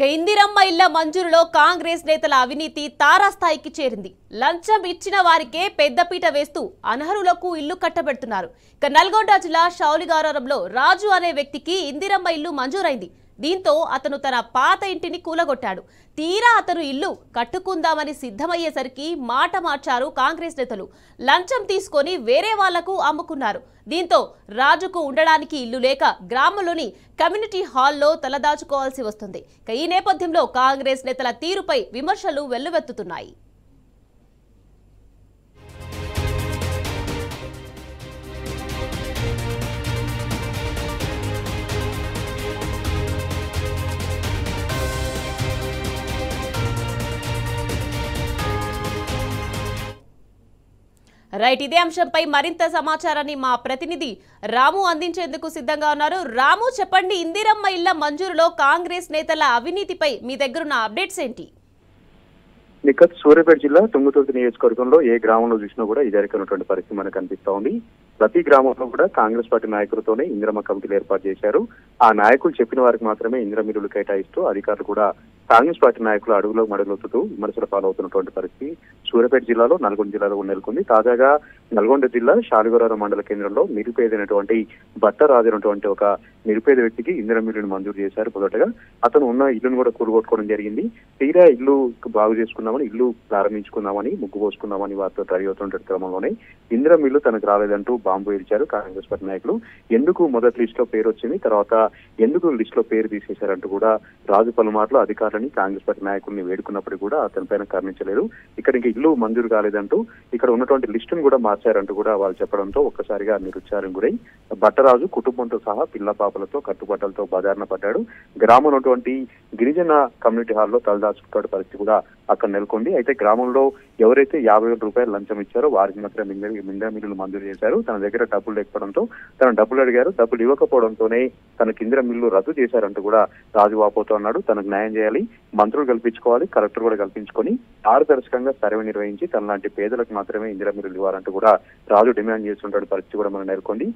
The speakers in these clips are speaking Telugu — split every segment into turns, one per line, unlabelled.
ఇందిరమ్మ ఇళ్ల మంజూరులో కాంగ్రెస్ నేతల అవినీతి తారాస్థాయికి చేరింది. లంచం ఇచ్చిన వారికే పెద్దపీట వేస్తూ అనర్హులకు ఇల్లు కట్టబెడుతున్నారు. నల్గొండ జిల్లా షౌలిగారంలో రాజు అనే వ్యక్తికి ఇందిరమ్మ ఇల్లు మంజూరైంది. దీంతో అతను తన పాత ఇంటిని కూలగొట్టాడు. తీరా అతను ఇల్లు కట్టుకుందామని సిద్ధమయ్యేసరికి మాట మార్చారు కాంగ్రెస్ నేతలు. లంచం తీసుకొని వేరే వాళ్లకు అమ్ముకున్నారు. దీంతో రాజుకు ఉండడానికి ఇల్లు లేక గ్రామంలోని కమ్యూనిటీ హాల్లో తలదాచుకోవాల్సి వస్తుంది. ఈ నేపథ్యంలో కాంగ్రెస్ నేతల తీరుపై విమర్శలు వెల్లువెత్తుతున్నాయి. రైట్, ఇదే అంశంపై మరింత సమాచారాన్ని మా ప్రతినిధి రాము అందించేందుకు సిద్ధంగా ఉన్నారు. రాము, చెప్పండి, ఇందిరమ్మ ఇళ్ల మంజూరులో కాంగ్రెస్ నేతల అవినీతిపై మీ దగ్గరున్న అప్డేట్స్ ఏంటి?
నిఖత్, సూర్యాపేట జిల్లా తుంగతుర్తి నియోజకవర్గంలో ఏ గ్రామంలో చూసినా కూడా ఇదే రకమైనటువంటి పరిస్థితి మనకు కనిపిస్తా ఉంది. ప్రతి గ్రామంలో కూడా కాంగ్రెస్ పార్టీ నాయకులతోనే ఇందిరమ్మ కమిటీలు ఏర్పాటు చేశారు. ఆ నాయకులు చెప్పిన వారికి మాత్రమే ఇందిరమ్మ ఇల్లులు కేటాయిస్తూ అధికారులు కూడా కాంగ్రెస్ పార్టీ నాయకులు అడుగులో మడుగులొత్తుతూ విమర్శలు పాలవుతున్నటువంటి పరిస్థితి సూర్యాపేట జిల్లాలో, నల్గొండ జిల్లాలో నెలకొంది. తాజాగా నల్గొండ జిల్లా షాలిగొరారం మండల కేంద్రంలో నిరుపేదైనటువంటి బట్టరాజు అనేటువంటి ఒక నిరుపేద వ్యక్తికి ఇందిరమ్మ ఇల్లును మంజూరు చేశారు. మొదటగా అతను ఉన్న ఇల్లును కూడా కూలగొట్టుకోవడం జరిగింది. తీరా ఇల్లు బాగు చేసుకుందామని, ఇల్లు ప్రారంభించుకుందామని, ముగ్గు పోసుకుందామని వారితో రెడీ అవుతున్న క్రమంలోనే ఇందిరమ్మ ఇల్లు తనకు రాలేదంటూ బాంబు ఇచ్చారు కాంగ్రెస్ పార్టీ నాయకులు. ఎందుకు మొదటి లిస్ట్ లో పేరు వచ్చింది, తర్వాత ఎందుకు లిస్ట్ లో పేరు తీసేశారంటూ కూడా రాజు పలుమార్లు అధికారులని, కాంగ్రెస్ పార్టీ నాయకుల్ని వేడుకున్నప్పుడు కూడా అతని పైన కరుణించలేదు. ఇక్కడ ఇంకా ఇల్లు మంజూరు కాలేదంటూ ఇక్కడ ఉన్నటువంటి లిస్టును కూడా మార్చారంటూ కూడా వాళ్ళు చెప్పడంతో ఒక్కసారిగా నిరుత్సాహం గురై బట్టరాజు కుటుంబంతో సహా పిల్ల పాపలతో కట్టుబట్టలతో బజారున పడ్డాడు. గ్రామం ఉన్నటువంటి గిరిజన కమ్యూనిటీ హాల్లో తలదాచుకున్న పరిస్థితి కూడా అక్కడ నెలకొంది. అయితే గ్రామంలో ఎవరైతే 50,000 రూపాయలు లంచం ఇచ్చారో వారికి మాత్రం ఇందిరమ్మ ఇల్లు మంజూరు చేశారు. తన దగ్గర డబ్బులు లేకపోవడంతో తన డబ్బులు అడిగారు. డబ్బులు ఇవ్వకపోవడంతోనే తనకి ఇందిరమ్మ ఇల్లు రద్దు చేశారంటూ కూడా రాజు వాపోతూ అన్నాడు. తనకు న్యాయం చేయాలి, మంత్రులు కల్పించుకోవాలి, కలెక్టర్ కూడా కల్పించుకొని పారదర్శకంగా సర్వే నిర్వహించి తన లాంటి పేదలకు మాత్రమే ఇందిరమ్మ ఇల్లు ఇవ్వాలంటూ కూడా రాజు డిమాండ్ చేస్తుంటాడు పరిస్థితి కూడా మనం నెలకొంది.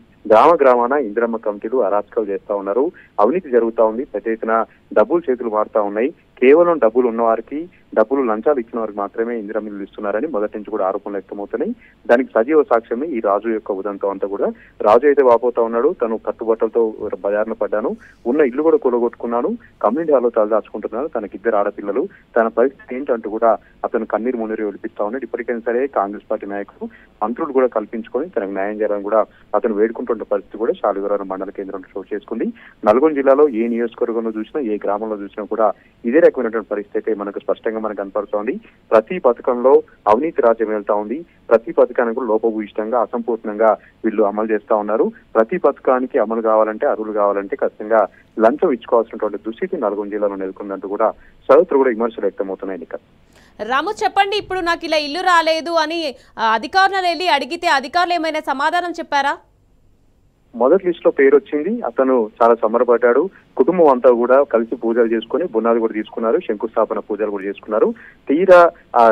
గ్రామాన ఇందిరమ్మ కమిటీలు అరాచకాలు చేస్తా ఉన్నారు. అవినీతి జరుగుతా ఉంది. పెద్ద ఎత్తున డబ్బులు చేతులు మారుతా ఉన్నాయి. కేవలం డబ్బులు ఉన్న వారికి, డబ్బులు లంచాలు ఇచ్చిన వారికి మాత్రమే ఇందిరమ్మ ఇల్లు ఇస్తున్నారని మొదటి నుంచి కూడా ఆరోపణలు వ్యక్తమవుతున్నాయి. దానికి సజీవ సాక్ష్యమే ఈ రాజు యొక్క ఉదంతం అంతా కూడా. రాజు అయితే వాపోతా ఉన్నాడు, తను కట్టుబట్టలతో బజారున పడ్డాను, ఉన్న ఇల్లు కూడా కూలగొట్టుకున్నాను, కమ్యూనిటీ హాల్లో తలదాచుకుంటున్నాను, తనకి 2 ఆడపిల్లలు, తన పరిస్థితి ఏంటంటూ కూడా అతను కన్నీరు మున్నీరు విడిపిస్తా ఉన్నాడు. ఇప్పటికైనా సరే కాంగ్రెస్ పార్టీ నాయకులు, మంత్రులు కూడా కల్పించుకొని తనకు న్యాయం చేయాలని కూడా అతను వేడుకుంటున్న పరిస్థితి కూడా షాలిగొరారం మండల కేంద్రంలో చోటు చేసుకుంది. నల్గొండ జిల్లాలో ఏ నియోజకవర్గంలో చూసినా, ఏ గ్రామంలో చూసినా కూడా ఇదే రకమైనటువంటి పరిస్థితి మనకు స్పష్టంగా మనకు కనపడుతోంది. ప్రతి పథకంలో అవినీతి రాజ్యం వెళ్తా ఉంది. ప్రతి పథకానికి కూడా లోపభూయిష్టంగా, అసంపూర్ణంగా వీళ్ళు అమలు చేస్తా ఉన్నారు. ప్రతి పథకానికి అమలు కావాలంటే, అర్హులు కావాలంటే ఖచ్చితంగా లంచం ఇచ్చుకోవాల్సినటువంటి దుస్థితి నల్గొండ జిల్లాలో నెలకొందంటూ కూడా సర్వత్రా కూడా విమర్శలు వ్యక్తమవుతున్నాయి.
రాము, చెప్పండి, ఇప్పుడు నాకు ఇలా ఇల్లు రాలేదు అని అధికారులను వెళ్ళి అడిగితే అధికారులు ఏమైనా సమాధానం చెప్పారా?
మొదటి లిస్ట్ లో పేరు వచ్చింది. అతను చాలా సంబరపడ్డాడు. కుటుంబం అంతా కూడా కలిసి పూజలు చేసుకుని బునాలు కూడా తీసుకున్నారు, శంకుస్థాపన పూజలు కూడా చేసుకున్నారు. తీరా ఆ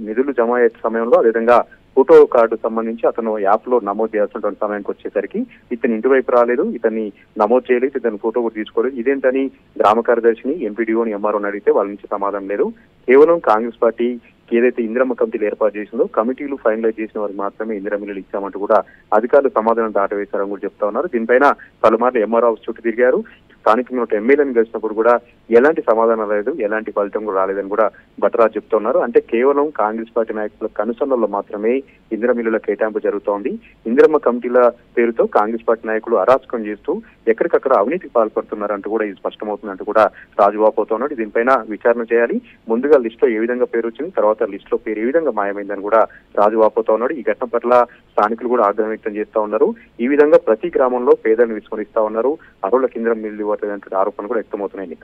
నిధులు జమ అయ్యే సమయంలో, అదేవిధంగా ఫోటో కార్డు సంబంధించి అతను యాప్ లో నమోదు చేయాల్సినటువంటి సమయానికి వచ్చేసరికి ఇతని ఇంటి వైపు రాలేదు, ఇతన్ని నమోదు చేయలేదు, ఇతని ఫోటో కూడా తీసుకోలేదు. ఇదేంటని గ్రామ కార్యదర్శిని, ఎంపీడీఓని, ఎంఆర్ఓని అడిగితే వాళ్ళ నుంచి సమాధానం లేదు. కేవలం కాంగ్రెస్ పార్టీ ఏదైతే ఇందిరమ్మ కమిటీలు ఏర్పాటు చేసిందో కమిటీలు ఫైనలైజ్ చేసిన వారికి మాత్రమే ఇందిరమ్మ ఇల్లు ఇచ్చామంటూ కూడా అధికారులు సమాధానం దాటవేశారని కూడా చెప్తా ఉన్నారు. దీనిపైన పలుమార్లు ఎంఆర్ఓ చుట్టూ తిరిగారు. స్థానికంగా ఎమ్మెల్యేని కలిసినప్పుడు కూడా ఎలాంటి సమాధానం లేదు, ఎలాంటి ఫలితం కూడా రాలేదని కూడా బట్టరాజు చెప్తా ఉన్నారు. అంటే కేవలం కాంగ్రెస్ పార్టీ నాయకుల కనుసన్నల్లో మాత్రమే ఇందిరమ్మ ఇల్లుల కేటాయింపు జరుగుతోంది. ఇందిరమ్మ కమిటీల పేరుతో కాంగ్రెస్ పార్టీ నాయకులు అరాచకం చేస్తూ ఎక్కడికక్కడ అవినీతికి పాల్పడుతున్నారంటూ కూడా ఇది స్పష్టమవుతుందంటూ కూడా రాజు వాపోతా ఉన్నాడు. దీనిపైన విచారణ చేయాలి. ముందుగా లిస్ట్ లో ఏ విధంగా పేరు వచ్చింది, తర్వాత లిస్ట్ లో పేరు ఏ విధంగా మాయమైందని కూడా రాజు వాపోతా ఉన్నాడు. ఈ ఘటన పట్ల స్థానికులు కూడా ఆగ్రహం వ్యక్తం చేస్తా ఉన్నారు. ఈ విధంగా ప్రతి గ్రామంలో పేదలను విస్మరిస్తా ఉన్నారు. అర్హులకు ఇందిరమ్మ ఇల్లు ఇవ్వట్లేదంటే ఆరోపణలు కూడా వ్యక్తమవుతున్నాయి.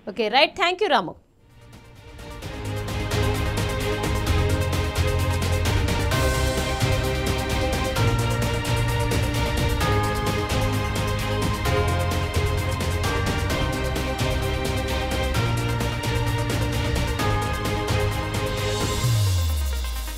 Okay, right, thank you Ramu.